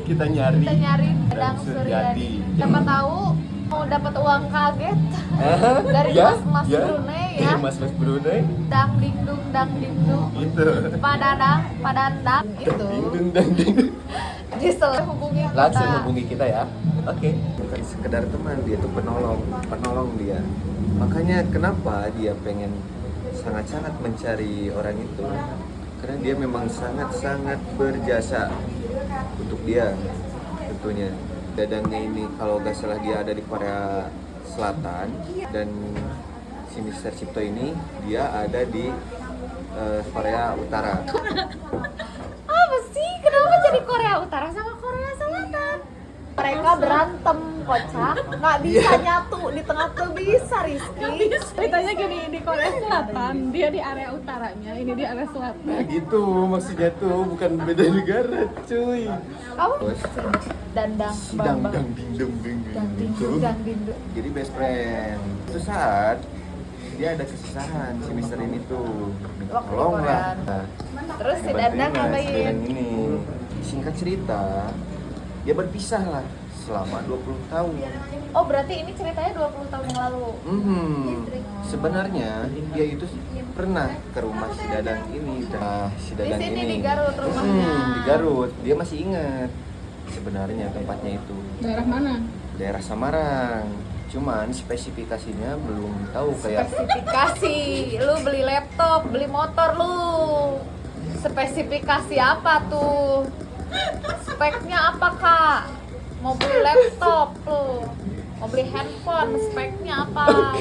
Kita nyari Dadang Suryadi. Siapa tahu mau dapat uang kaget dari Ya, mas ya. Brunei ya. Dari Mas Brunei. Dang dingdung. Gitu. Padandang itu. Ding ding. Disel hubungi kita. Langsung hubungi kita ya. Oke. Bukan sekedar teman, dia tuh penolong dia. Makanya kenapa dia pengen sangat-sangat mencari orang itu? Karena dia memang sangat-sangat berjasa untuk dia tentunya. Dadangnya ini kalau nggak salah dia ada di Korea Selatan dan si Mr. Cipto ini dia ada di Korea Utara. Apa sih? Kenapa jadi Korea Utara sama Korea Selatan? Mereka berantem, kocak. Nggak bisa nyatu di tengah tuh bisa, Rizky. Ceritanya gini, di Korea Selatan, dia di area utaranya, ini di area selatan. Nah gitu maksudnya tuh, bukan beda negara cuy. Kamu Terus dandang sidang bambang. dang dindung Dang dindung. jadi best friend. Itu saat dia ada kesusahan si Mister ini tuh minta Waktu tolong lah. liburan. Nah, Terus si ngebantuin Dandang lah si ngapain? Dadang ini. Singkat cerita, dia berpisah lah selama 20 tahun. Oh, berarti ini ceritanya 20 tahun yang lalu. Sebenarnya dia itu pernah ke rumah si Dadang ini. Nah, si Di Dadang sini ini di Garut rumahnya. di Garut. Dia masih ingat sebenarnya tempatnya itu. Daerah mana? Daerah Samarang. Cuman spesifikasinya belum tahu kayak Spesifikasi, lu beli laptop, beli motor lu. Spesifikasi apa tuh? Speknya apa, Kak? Mau beli laptop lu. Mau beli handphone, speknya apa?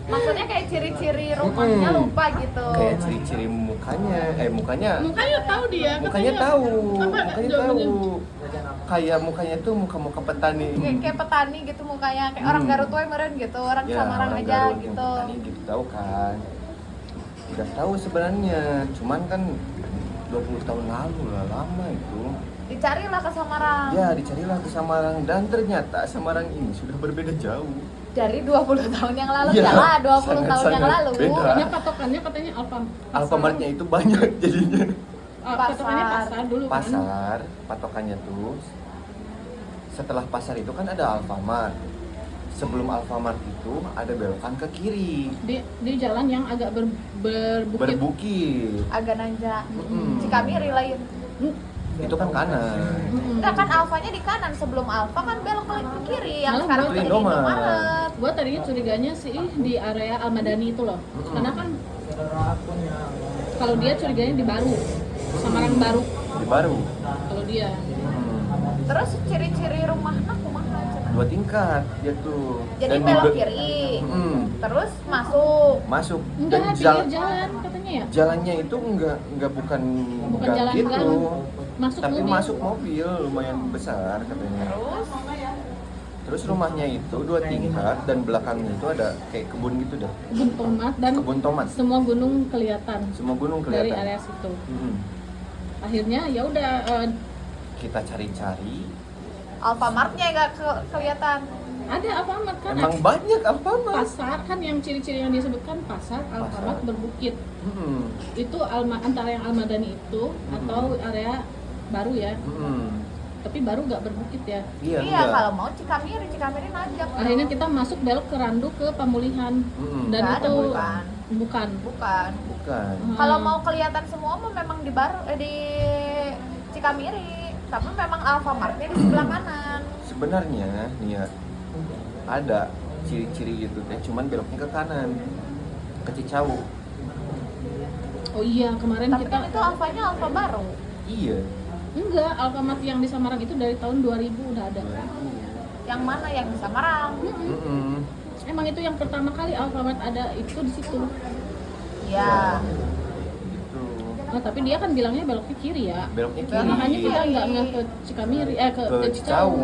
Maksudnya kayak ciri-ciri rumahnya lupa gitu. kayak ciri-ciri mukanya Mukanya tahu dia. mukanya katanya. tahu Apa mukanya jawabannya? tahu kayak mukanya tuh muka petani. Kayak petani gitu mukanya, kayak orang Garut wae meureun gitu, orang Ya, Samarang orang aja Garut yang gitu. petani gitu tahu kan, udah tahu sebenarnya, cuman kan 20 tahun lalu lah, lama itu. Dicarilah ke Samarang. Ya dicarilah ke Samarang dan ternyata Samarang ini sudah berbeda jauh. Dari 20 tahun yang lalu, Iya, ya 20 tahun yang sangat-sangat lalu. beda. Pokoknya patokannya katanya Alfamartnya itu banyak jadinya. Patokannya Pasar. pasar dulu kan. Pasar patokannya tuh setelah pasar itu kan ada Alfamart. Sebelum Alfamart itu ada belokan ke kiri Di jalan yang agak berbukit. berbukit. Agak nanjak. Mm-mm. Cikamiri lain. Itu kan kanan. Enggak kan Alfanya di kanan, sebelum Alfa kan belok ke kiri yang Malah sekarang gua jadi Indomaret. Indomaret. Gua tadinya curiganya sih di area Almadani itu loh. Karena kan kalau dia curiganya di Baru, Samarang Baru. Di baru. Kalau dia Terus ciri-ciri rumahnya kumaha cenah? 2 tingkat dia tuh. Jadi Dan belok di- kiri. Mm-mm. Terus masuk. Masuk enggak dan pinggir jalan katanya ya. jalannya itu enggak bukan enggak jalan gitu. gang. Masuk Tapi mobil. masuk mobil lumayan besar katanya. Terus Terus rumahnya itu 2 tingkat dan belakangnya itu ada kayak kebun gitu dah. Kebun tomat dan Kebun tomat. semua gunung kelihatan Semua gunung dari kelihatan. area situ. Mm-mm. Akhirnya ya udah Kita cari-cari. Alfamartnya enggak kelihatan. ada Alfamart kan. Emang banyak Alfamart. Pasar kan yang ciri-ciri yang disebutkan pasar Alfamart Pasar. berbukit. Mm-mm. Itu antara yang Almadani itu atau area baru ya. Mm-mm. Tapi baru nggak berbukit ya. Iya, Iya, enggak. kalau mau Cikamiri nanjak. Akhirnya kita masuk belok ke Randu ke Pemulihan. Mm-mm. Dan Nggak ada, itu bukan. bukan. Bukan. Bukan. Kalau mau kelihatan semua mah memang di Cikamiri. Tapi memang Alfamartnya di sebelah kanan. Sebenarnya nih ya ada ciri-ciri gitu teh, cuman beloknya ke kanan. Ke Cicawu. Oh iya, kemarin Tapi kita kan itu Alfanya Alfa baru. Iya. enggak, Alfamart yang di Samarang itu dari tahun 2000 udah ada. Yang mana yang di Samarang? Mm-mm. Emang itu yang pertama kali Alfamart ada itu di situ. Ya. Gitu. Nah, tapi dia kan bilangnya beloknya kiri ya. Beloknya kiri. Belok Makanya kita kiri. nggak ke Cikamiri, ke Ke Cicawu. Cicawu.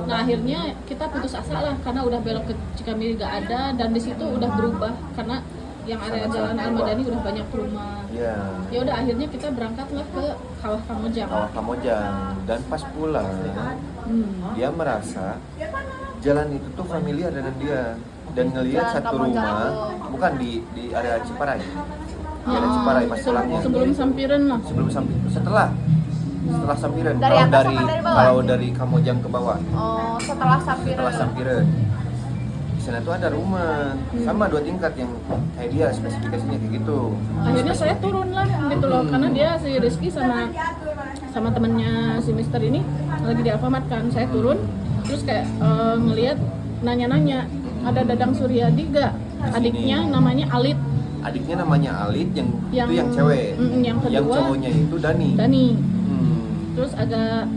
Nah akhirnya kita putus asa lah karena udah belok ke Cikamiri nggak ada dan di situ udah berubah karena yang area Jalan Almadani udah banyak rumah. Iya. Ya udah akhirnya kita berangkatlah ke Kawah Kamojang. Kawah Kamojang, dan pas pulang dia merasa jalan itu tuh familiar dengan dia dan ngelihat Jalan satu Kamojang rumah, itu. bukan di area Ciparai. Di area Ciparai pas pulangnya. Sebelum sampirin lah. Sebelum sampai setelah Setelah Sampiren. Dari Kalau atas sama dari bawah? kalau dari Kamojang ke bawah. Oh, setelah Sampiren. Setelah Sampiren. Di sana tuh ada rumah sama 2 tingkat yang kayak dia spesifikasinya kayak gitu. Akhirnya saya turun lah gitu loh, karena dia si Rizky sama temennya si Mister ini lagi di Alfamart kan. Saya turun terus kayak ngelihat nanya-nanya ada Dadang Suryadi gak? Adiknya namanya Alit. Adiknya namanya Alit yang itu yang cewek. Yang kedua Yang cowoknya itu Dani. Terus agak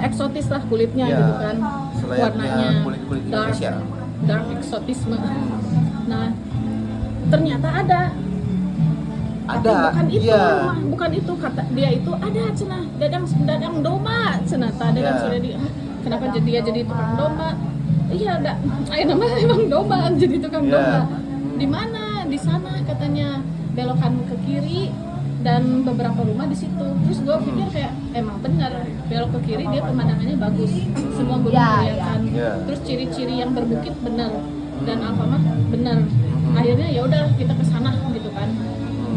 eksotis lah kulitnya Ya, gitu kan, selayaknya kulit-kulit Indonesia. dark eksotisme. Nah ternyata ada. Tapi bukan itu, iya. bukan itu kata dia itu ada cenah dadang domba cenah tadi Iya. kan sudah di kenapa dia jadi tukang domba? Iya ada, nama emang domba jadi tukang Iya. domba. Di mana? Di sana katanya, belokan ke kiri dan beberapa rumah di situ. Terus gue pikir kayak emang benar belok ke kiri dia pemandangannya bagus, semua gunung Ya, kelihatan. ya. Terus ciri-ciri yang berbukit benar dan Alfamart benar. Akhirnya ya udah kita ke sana gitu kan.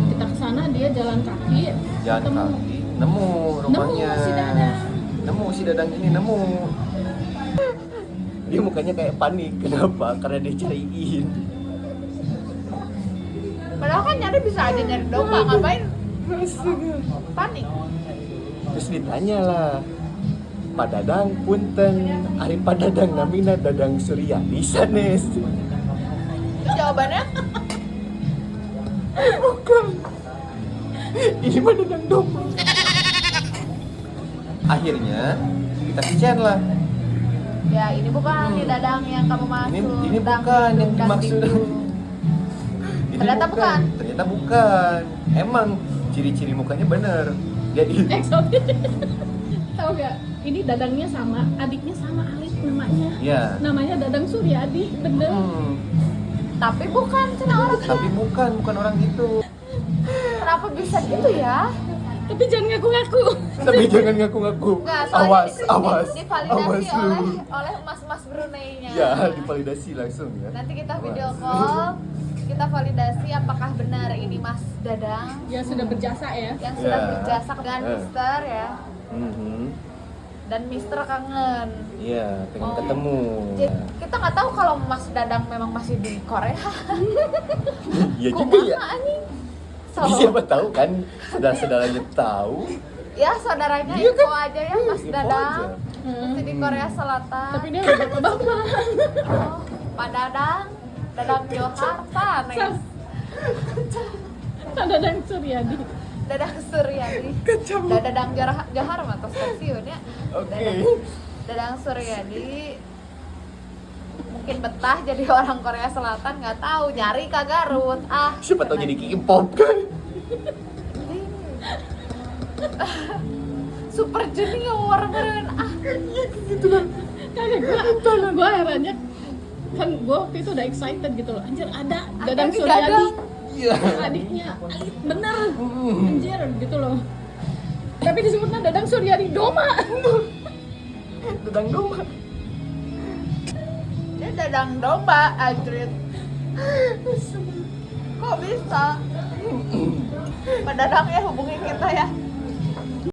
Kita ke sana dia jalan kaki, Jalan ketemu. kaki, nemu rumahnya. si Dadang. Nemu si Dadang ini nemu. Dia mukanya kayak panik. Kenapa? Karena dia cariin. Padahal kan nyari bisa aja nyari domba, ngapain panik? Terus ditanya lah, Pak Dadang punten, ari Pak Dadang namina Dadang Suryadi sanes. Terus jawabannya Bukan. Ini mah Dadang domba. Akhirnya kita kecen lah. ya ini bukan nih Dadang yang kamu maksud. Ini Dadang bukan yang dan dimaksud. Dindu. Ini Ternyata bukan. Ternyata bukan. Emang ciri-ciri mukanya bener. Jadi Eksotis. Tahu gak? Ini dadangnya sama, adiknya sama Alit namanya. ya. Namanya Dadang Suryadi, bener. Tapi bukan cina orang. Tapi bukan orang itu. Kenapa bisa gitu ya? Tapi jangan ngaku-ngaku. Tapi jangan ngaku-ngaku. Nggak, soalnya Awas. divalidasi lu. oleh mas-mas Brunei-nya. Ya, divalidasi langsung ya. Nanti kita video Awas. call, kita validasi apakah benar ini Mas Dadang Ya sudah berjasa ya. yang sudah Ya. berjasa dengan Mister ya. Mhm. Dan Mister kangen. Iya, pengen Oh. ketemu. Jadi kita nggak tahu kalau Mas Dadang memang masih di Korea. Iya juga ya. Kumaha anjing? Siapa tahu kan, saudara-saudaranya tahu. Ya saudaranya Iya info aja ya Mas Info Dadang. aja. Masih di Korea Selatan. Tapi dia udah bapak-bapak. Oh, Pak Dadang, Dadang Johar, sanes. Dadang Suryadi. Dadang Suryadi. Dadang Johar mah tos pensiun ya. Oke. Dadang Suryadi mungkin betah jadi orang Korea Selatan, nggak tahu nyari ke Garut. Siapa tahu jadi K-pop kan? Super Junior meren Gitu kan. Kagak gue herannya kan gue waktu itu udah excited gitu loh. Anjir ada Dadang nih Suryadi. Dadang. Iya. Adiknya Alit bener. Anjir gitu loh. Tapi disebutnya Dadang Suryadi Doma. Dadang domba. Dia Dadang domba anjrit. Kok bisa? Pak Dadang ya hubungi kita ya.